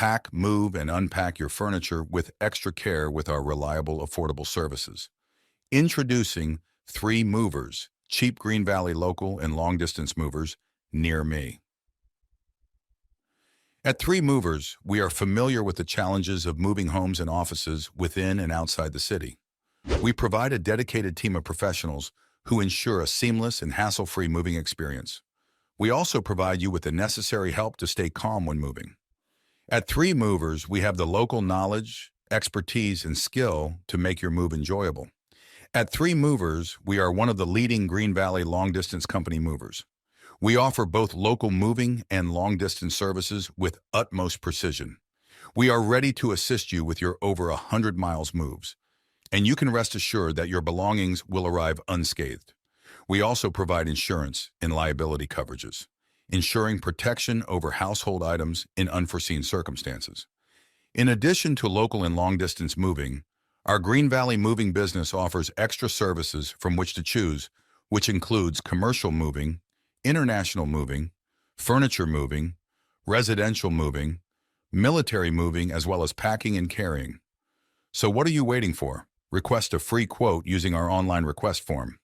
Pack, move, and unpack your furniture with extra care with our reliable, affordable services. Introducing 3 Movers, cheap Green Valley local and long-distance movers near me. At 3 Movers, we are familiar with the challenges of moving homes and offices within and outside the city. We provide a dedicated team of professionals who ensure a seamless and hassle-free moving experience. We also provide you with the necessary help to stay calm when moving. At 3 Movers, we have the local knowledge, expertise, and skill to make your move enjoyable. At 3 Movers, we are one of the leading Green Valley long-distance company movers. We offer both local moving and long-distance services with utmost precision. We are ready to assist you with your over 100 miles moves, and you can rest assured that your belongings will arrive unscathed. We also provide insurance and liability coverages, ensuring protection over household items in unforeseen circumstances. In addition to local and long-distance moving, our Green Valley moving business offers extra services from which to choose, which includes commercial moving, international moving, furniture moving, residential moving, military moving, as well as packing and carrying. So what are you waiting for? Request a free quote using our online request form.